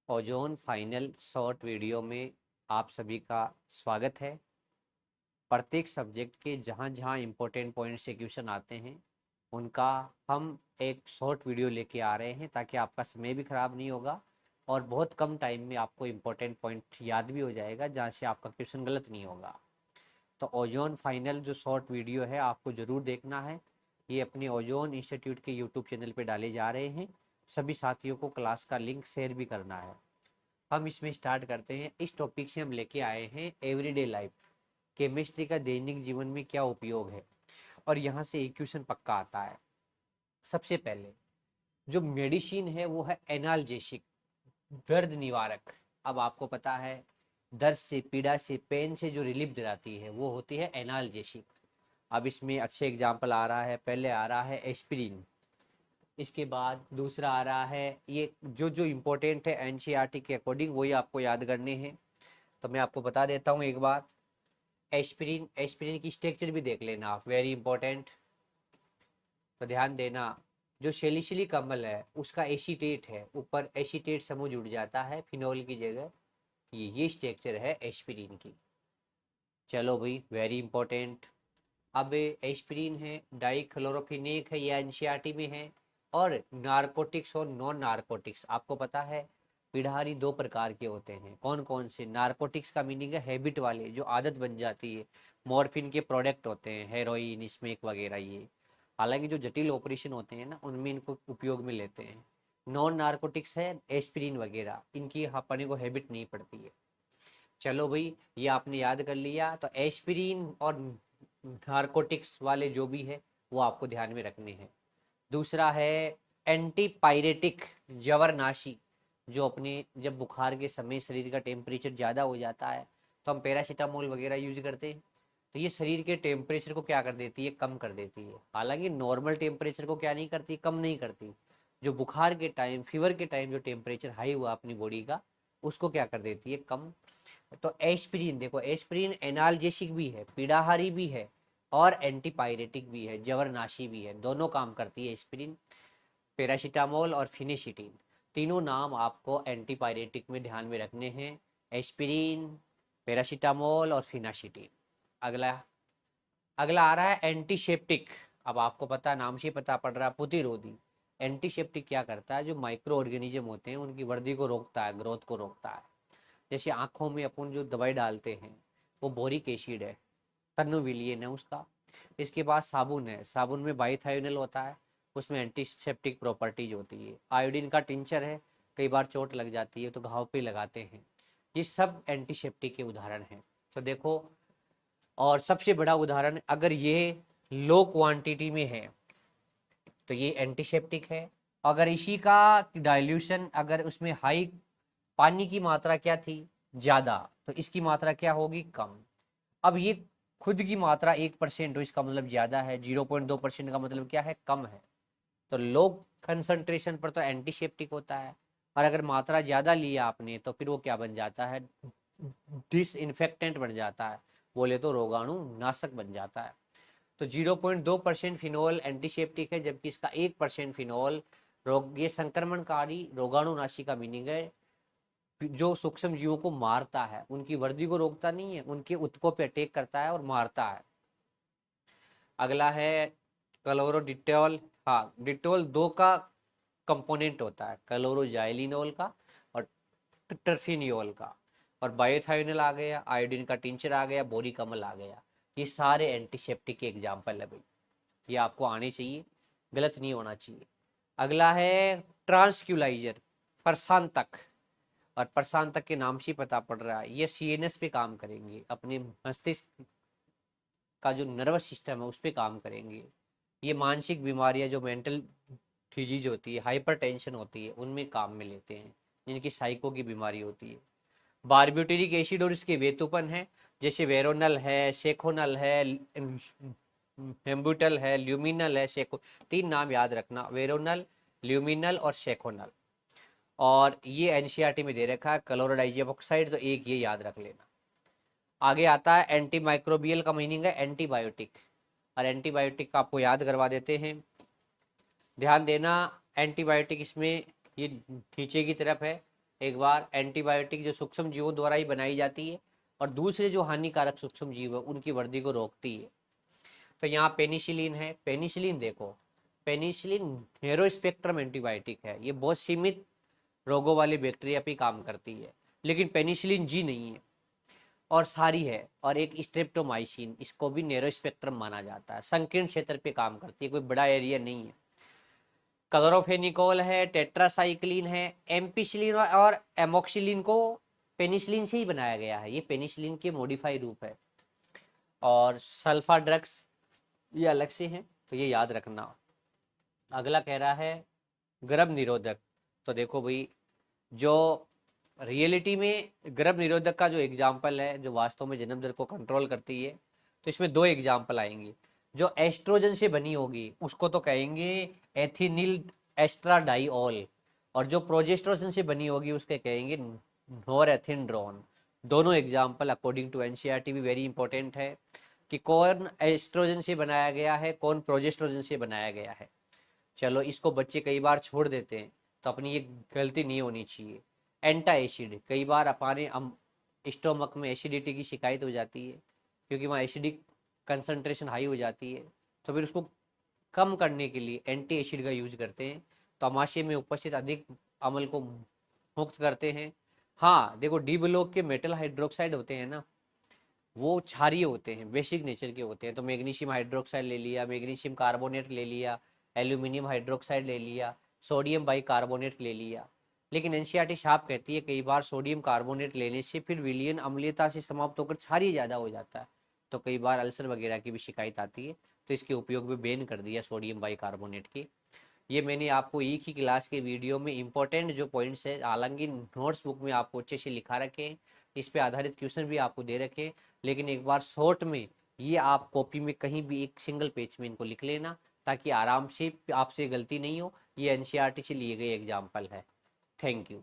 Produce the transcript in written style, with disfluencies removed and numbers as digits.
Ozone final short video में आप सभी का स्वागत है। प्रत्येक सब्जेक्ट के जहाँ जहाँ इम्पोर्टेंट पॉइंट से क्वेश्चन आते हैं उनका हम एक शॉर्ट वीडियो लेके आ रहे हैं ताकि आपका समय भी ख़राब नहीं होगा और बहुत कम टाइम में आपको इम्पोर्टेंट पॉइंट याद भी हो जाएगा जहाँ से आपका क्वेश्चन गलत नहीं होगा। तो ओजोन फाइनल जो शॉर्ट वीडियो है आपको ज़रूर देखना है। ये अपने ओजोन इंस्टीट्यूट के यूट्यूब चैनल पर डाले जा रहे हैं। सभी साथियों को क्लास का लिंक शेयर भी करना है। हम इसमें स्टार्ट करते हैं। इस टॉपिक से हम लेके आए हैं एवरीडे लाइफ, केमिस्ट्री का दैनिक जीवन में क्या उपयोग है, और यहाँ से एक क्वेश्चन पक्का आता है। सबसे पहले जो मेडिसिन है वो है एनाल्जेसिक, दर्द निवारक। अब आपको पता है दर्द से, पीड़ा से, पेन से जो रिलीफ दिलाती है वो होती है एनाल्जेसिक। अब इसमें अच्छे एग्जाम्पल आ रहा है। पहले आ रहा है एस्पिरिन, इसके बाद दूसरा आ रहा है, ये जो जो इम्पोर्टेंट है एनसीईआरटी के अकॉर्डिंग वही आपको याद करने हैं। तो मैं आपको बता देता हूँ एक बार। एस्पिरिन, एस्पिरिन की स्ट्रक्चर भी देख लेना आप, वेरी इंपॉर्टेंट। तो ध्यान देना, जो सैलिसिलिक अम्ल है उसका एसीटेट है, ऊपर एसीटेट समूह जुड़ जाता है फिनोल की जगह। ये स्ट्रक्चर है एस्पिरिन की। चलो भाई, वेरी इंपॉर्टेंट। अब एस्पिरिन है, डाइक्लोरोफिनेक है, ये एनसीईआरटी में है। और नारकोटिक्स और नॉन नारकोटिक्स आपको पता है पिढ़ारी दो प्रकार के होते हैं। कौन कौन से? नारकोटिक्स का मीनिंग है हैबिट वाले, जो आदत बन जाती है। मॉर्फिन के प्रोडक्ट होते हैं, हेरोइन, स्मेक वगैरह। ये हालांकि जो जटिल ऑपरेशन होते हैं ना उनमें इनको उपयोग में लेते हैं। नॉन नारकोटिक्स है एस्पिरिन वगैरह, इनकी अपने को हैबिट नहीं पड़ती है। चलो भाई, ये आपने याद कर लिया। तो एस्पिरिन और नारकोटिक्स वाले जो भी है वो आपको ध्यान में रखने हैं। दूसरा है एंटीपायरेटिक, जवरनाशी। जो अपने जब बुखार के समय शरीर का टेम्परेचर ज़्यादा हो जाता है तो हम पैरासीटामोल वगैरह यूज करते हैं। तो ये शरीर के टेम्परेचर को क्या कर देती है? कम कर देती है। हालांकि नॉर्मल टेम्परेचर को क्या नहीं करती? कम नहीं करती। जो बुखार के टाइम, फीवर के टाइम जो टेम्परेचर हाई हुआ अपनी बॉडी का, उसको क्या कर देती है? कम। तो एस्पिरिन देखो, एस्पिरिन एनाल्जेसिक भी है, पीड़ाहारी भी है, और एंटीपायरेटिक भी है, जवरनाशी भी है। दोनों काम करती है एस्पिरिन। पैरासीटामोल और फिनिशिटिन, तीनों नाम आपको एंटीपायरेटिक में ध्यान में रखने हैं। एस्पिरिन, पैरासीटामोल और फिनाशिटिन। अगला अगला आ रहा है एंटीसेप्टिक। अब आपको पता, नाम से पता पड़ रहा है, प्रतिरोधी। एंटीसेप्टिक क्या करता है? जो माइक्रो ऑर्गेनिज्म होते हैं उनकी वृद्धि को रोकता है, ग्रोथ को रोकता है। जैसे आँखों में अपन जो दवाई डालते हैं वो बोरिक एसिड है, टर्नोविलियन है उसका। इसके बाद साबुन है, साबुन में बाईथायोनिल होता है, उसमें एंटीसेप्टिक प्रॉपर्टीज होती है। आयोडीन का टिंचर है, कई बार चोट लग जाती है तो घाव पे लगाते हैं। ये सब एंटीसेप्टिक के उदाहरण हैं। तो देखो, और सबसे बड़ा उदाहरण, अगर ये लो क्वांटिटी में है तो ये एंटीसेप्टिक है। अगर इसी का डाइल्यूशन, अगर उसमें हाई पानी की मात्रा क्या थी? ज़्यादा, तो इसकी मात्रा क्या होगी? कम। अब ये खुद की मात्रा 1% हो, इसका मतलब ज़्यादा है। 0.2% का मतलब क्या है? कम है। तो लो कंसंट्रेशन पर तो एंटीसेप्टिक होता है, और अगर मात्रा ज़्यादा लिया आपने तो फिर वो क्या बन जाता है? डिसइंफेक्टेंट बन जाता है, बोले तो रोगाणु नाशक बन जाता है। तो 0.2% फिनोल एंटीसेप्टिक है, जबकि इसका 1% फिनोल रोग, ये संक्रमणकारी रोगाणुनाशी का मीनिंग है। जो सूक्ष्म जीवों को मारता है, उनकी वृद्धि को रोकता नहीं है, उनके उत्तकों पे अटैक करता है और मारता है। अगला है क्लोरोडिटोल। हाँ, डिटोल दो का कंपोनेंट होता है, क्लोरोजाइलिनोल का और टर्फिनियोल का। और बायोथायोनिल आ गया, आयोडीन का टिंचर आ गया, बोरिक अम्ल आ गया। ये सारे एंटीसेप्टिक के एग्जाम्पल है भाई। ये आपको आने चाहिए, गलत नहीं होना चाहिए। अगला है ट्रांसक्यूलाइजर, प्रशांतक। और प्रशांतक के नाम से पता पड़ रहा है ये सीएनएस पे काम करेंगे, अपने मस्तिष्क का जो नर्वस सिस्टम है उस पर काम करेंगे। ये मानसिक बीमारियां, जो मेंटल डिजीज होती है, हाइपर टेंशन होती है, उनमें काम में लेते हैं, जिनकी साइको की बीमारी होती है। बारब्यूटेरिक एसिड और इसके वेतुपन है, जैसे वेरोनल है, सेकोनल है, हेम्बुटल है, ल्यूमिनल है, सेको। तीन नाम याद रखना, वेरोनल, ल्यूमिनल और सेकोनल। और ये एनसीईआरटी में दे रखा है क्लोराइड ऑक्साइड, तो एक ये याद रख लेना। आगे आता है एंटी माइक्रोबियल का मीनिंग है एंटीबायोटिक। और एंटीबायोटिक का आपको याद करवा देते हैं। ध्यान देना, एंटीबायोटिक इसमें ये नीचे की तरफ है, एक बार एंटीबायोटिक जो सूक्ष्म जीवों द्वारा ही बनाई जाती है और दूसरे जो हानिकारक सूक्ष्म जीव है उनकी वृद्धि को रोकती है। तो यहाँ पेनिसिलिन है। पेनिसिलिन देखो, पेनिसिलिन नैरो स्पेक्ट्रम एंटीबायोटिक है, ये बहुत सीमित रोगों वाले बैक्टीरिया पे काम करती है। लेकिन पेनिसिलिन जी नहीं है और सारी है। और एक स्ट्रेप्टोमाइसिन, इसको भी नैरो स्पेक्ट्रम माना जाता है, संकीर्ण क्षेत्र पे काम करती है, कोई बड़ा एरिया नहीं है। क्लोरोफेनिकोल है, टेट्रासाइक्लिन है, एम्पिसिलिन और एमोक्सिलिन को पेनिसिलिन से ही बनाया गया है, ये पेनिसिलिन के मॉडिफाई रूप है। और सल्फा ड्रग्स ये अलग से हैं, तो ये याद रखना। अगला कह रहा है गर्भ निरोधक। तो देखो भाई, जो रियलिटी में गर्भ निरोधक का जो एग्जाम्पल है, जो वास्तव में जन्म दर को कंट्रोल करती है, तो इसमें दो एग्जाम्पल आएंगे। जो एस्ट्रोजन से बनी होगी उसको तो कहेंगे एथिनिल एस्ट्राडाइऑल, और जो प्रोजेस्टेरोन से बनी होगी उसके कहेंगे नोरेथिंड्रोन। दोनों एग्जाम्पल अकॉर्डिंग टू एनसीईआरटी भी वेरी इंपॉर्टेंट है कि कौन एस्ट्रोजन से बनाया गया है, कौन प्रोजेस्टेरोन से बनाया गया है। चलो, इसको बच्चे कई बार छोड़ देते हैं, तो अपनी ये गलती नहीं होनी चाहिए। एंटा एसिड, कई बार अपने स्टोमक में एसिडिटी की शिकायत हो जाती है क्योंकि वहाँ एसिडिक कंसंट्रेशन हाई हो जाती है, तो फिर उसको कम करने के लिए एंटी एसिड का यूज करते हैं, तो आमाशय में उपस्थित अधिक अम्ल को मुक्त करते हैं। हाँ देखो, डी ब्लॉक के मेटल हाइड्रोक्साइड होते हैं ना, वो क्षारीय होते हैं, बेसिक नेचर के होते हैं। तो मैग्नीशियम हाइड्रोक्साइड ले लिया, मैग्नीशियम कार्बोनेट ले लिया, एल्यूमिनियम हाइड्रोक्साइड ले लिया, सोडियम बाइकार्बोनेट ले लिया। लेकिन एनसीईआरटी साफ कहती है कई बार सोडियम कार्बोनेट लेने से फिर विलयन अम्लीयता से समाप्त होकर क्षारीय ज़्यादा हो जाता है, तो कई बार अल्सर वगैरह की भी शिकायत आती है, तो इसके उपयोग में बैन कर दिया सोडियम बाइकार्बोनेट की। ये मैंने आपको एक ही क्लास के वीडियो में इंपॉर्टेंट जो पॉइंट्स है, हालांकि नोट्स बुक में आपको अच्छे से लिखा रखे हैं, इस पे आधारित क्वेश्चन भी आपको दे रखे हैं, लेकिन एक बार शॉर्ट में ये आप कॉपी में कहीं भी एक सिंगल पेज में इनको लिख लेना, ताकि आराम से आपसे गलती नहीं हो। ये एनसीईआरटी से लिए गए एग्जाम्पल है। Thank you.